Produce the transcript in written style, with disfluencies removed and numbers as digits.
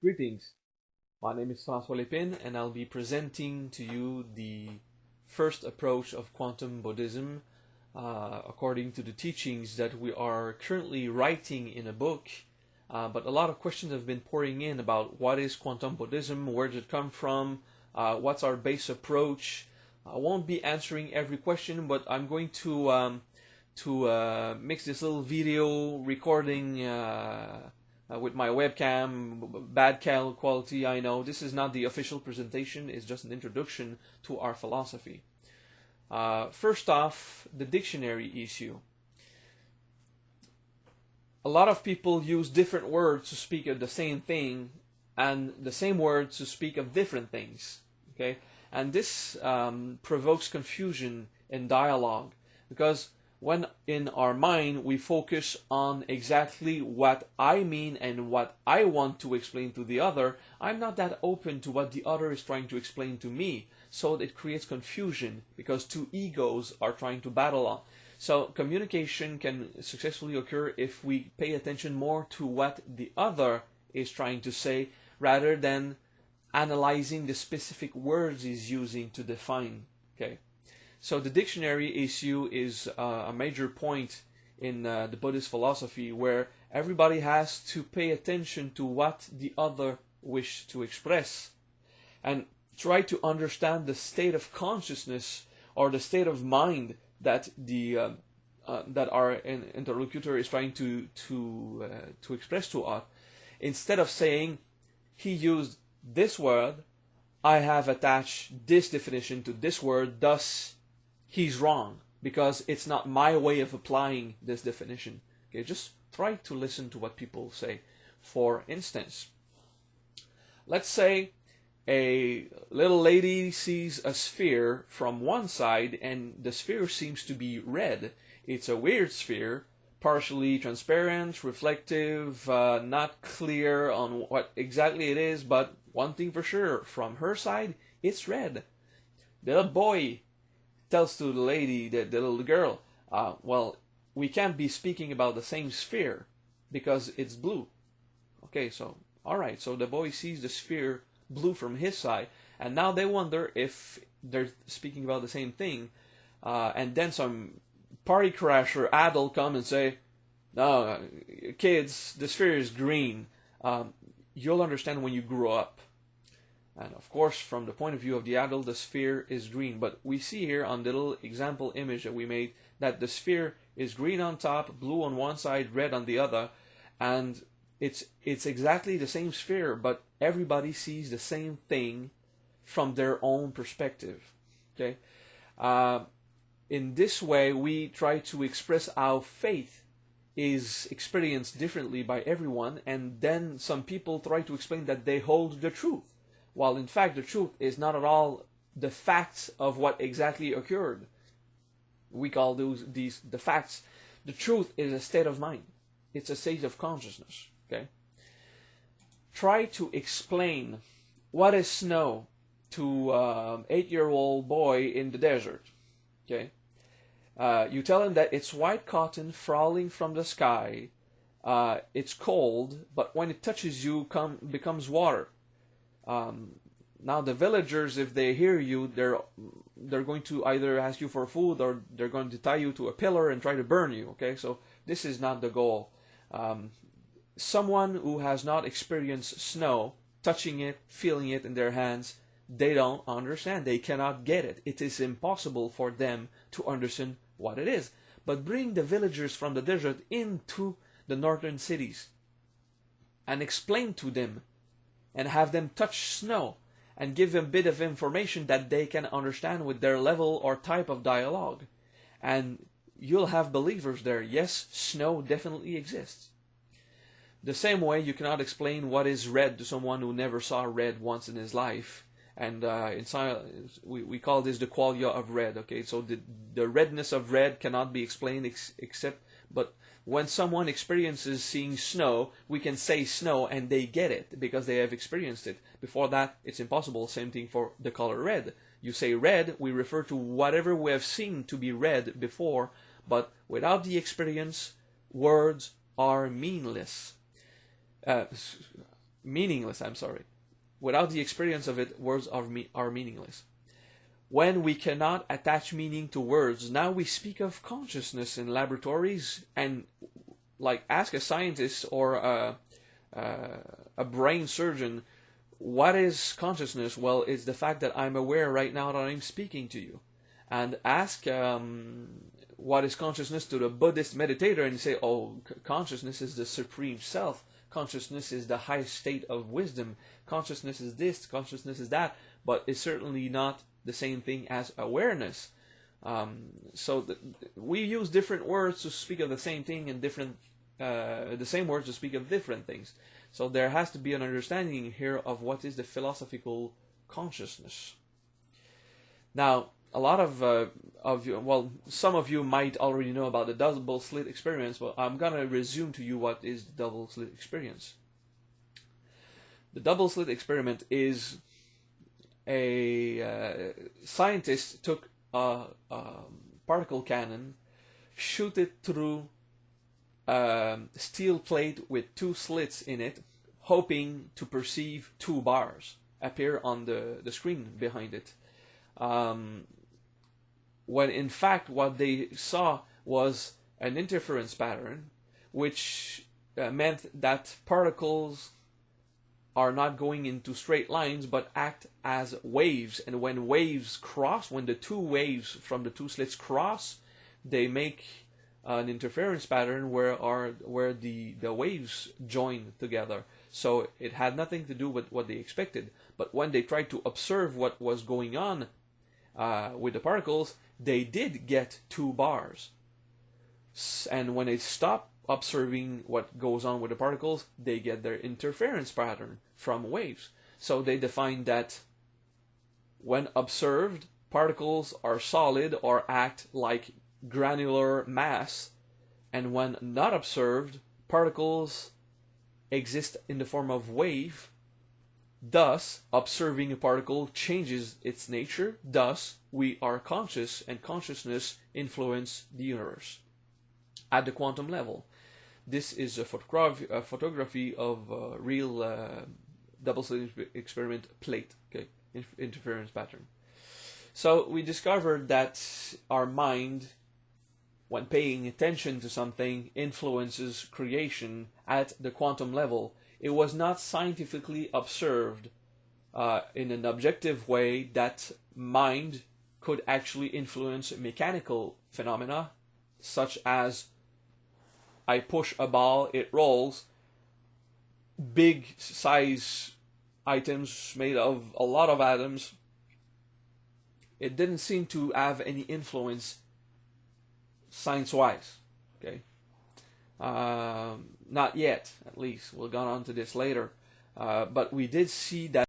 Greetings. My name is François Lépine, and I'll be presenting to you the first approach of Quantum Buddhism according to the teachings that we are currently writing in a book. But a lot of questions have been pouring in about what is Quantum Buddhism, where did it come from, what's our base approach. I won't be answering every question, but I'm going to mix this little video recording with my webcam, bad quality, I know. This is not the official presentation, it's just an introduction to our philosophy. First off, the dictionary issue. A lot of people use different words to speak of the same thing, and the same words to speak of different things. Okay, and this provokes confusion in dialogue, because when in our mind we focus on exactly what I mean and what I want to explain to the other, I'm not that open to what the other is trying to explain to me. So it creates confusion because two egos are trying to battle on. So communication can successfully occur if we pay attention more to what the other is trying to say rather than analyzing the specific words he's using to define. Okay. So the dictionary issue is a major point in the Buddhist philosophy, where everybody has to pay attention to what the other wish to express and try to understand the state of consciousness or the state of mind that that our interlocutor is trying to express to us. Instead of saying, he used this word, I have attached this definition to this word, thus he's wrong because it's not my way of applying this definition. Okay, just try to listen to what people say. For instance, let's say a little lady sees a sphere from one side and the sphere seems to be red. It's a weird sphere, partially transparent, reflective, not clear on what exactly it is, but one thing for sure, from her side, it's red. The little boy tells to the lady, the little girl, well, we can't be speaking about the same sphere because it's blue. Okay, so, alright, so the boy sees the sphere blue from his side, and now they wonder if they're speaking about the same thing, and then some party crasher adult come and say, no, kids, the sphere is green. You'll understand when you grow up. And of course, from the point of view of the adult, the sphere is green. But we see here on the little example image that we made that the sphere is green on top, blue on one side, red on the other. And it's exactly the same sphere, but everybody sees the same thing from their own perspective. Okay? In this way, we try to express how faith is experienced differently by everyone, and then some people try to explain that they hold the truth, while in fact the truth is not at all the facts of what exactly occurred. We call these the facts. The truth is a state of mind. It's a state of consciousness. Okay. Try to explain what is snow to an 8-year-old boy in the desert. Okay. You tell him that it's white cotton falling from the sky. It's cold, but when it touches you, becomes water. Now the villagers, if they hear you, they're going to either ask you for food or they're going to tie you to a pillar and try to burn you. Okay, so this is not the goal. Someone who has not experienced snow, touching it, feeling it in their hands, they don't understand. They cannot get it. It is impossible for them to understand what it is. But bring the villagers from the desert into the northern cities and explain to them and have them touch snow and give them a bit of information that they can understand with their level or type of dialogue. And you'll have believers there. Yes, snow definitely exists. The same way you cannot explain what is red to someone who never saw red once in his life. And in science, we call this the qualia of red. Okay, so the redness of red cannot be explained except, but when someone experiences seeing snow, we can say snow and they get it because they have experienced it. Before that, it's impossible. Same thing for the color red. You say red, we refer to whatever we have seen to be red before, but without the experience, words are meaningless. meaningless. I'm sorry. Without the experience of it, words are meaningless. When we cannot attach meaning to words, now we speak of consciousness in laboratories, and like ask a scientist or a brain surgeon, what is consciousness? Well, it's the fact that I'm aware right now that I'm speaking to you. And ask what is consciousness to the Buddhist meditator, and say, oh, consciousness is the supreme self. Consciousness is the highest state of wisdom. Consciousness is this, consciousness is that, but it's certainly not the same thing as awareness. We use different words to speak of the same thing, and the same words to speak of different things. So there has to be an understanding here of what is the philosophical consciousness. Now, a lot of you, well, some of you might already know about the double slit experience, but I'm going to resume to you what is the double slit experience. The double slit experiment is a scientist took a particle cannon, shoot it through a steel plate with two slits in it, hoping to perceive two bars appear on the screen behind it. When in fact what they saw was an interference pattern, which meant that particles are not going into straight lines but act as waves, and when waves cross, when the two waves from the two slits cross, they make an interference pattern where the waves join together. So it had nothing to do with what they expected, but when they tried to observe what was going on with the particles, they did get two bars. And when they stop observing what goes on with the particles, they get their interference pattern from waves. So they define that when observed, particles are solid or act like granular mass, and when not observed, particles exist in the form of wave. Thus, observing a particle changes its nature. Thus, we are conscious, and consciousness influences the universe at the quantum level. This is a photography of a real double slit experiment plate, okay, interference pattern. So we discovered that our mind, when paying attention to something, influences creation at the quantum level. It was not scientifically observed in an objective way that mind could actually influence mechanical phenomena, such as I push a ball, it rolls. Big size items made of a lot of atoms. It didn't seem to have any influence science-wise. Okay. Not yet, at least. We'll go on to this later. But we did see that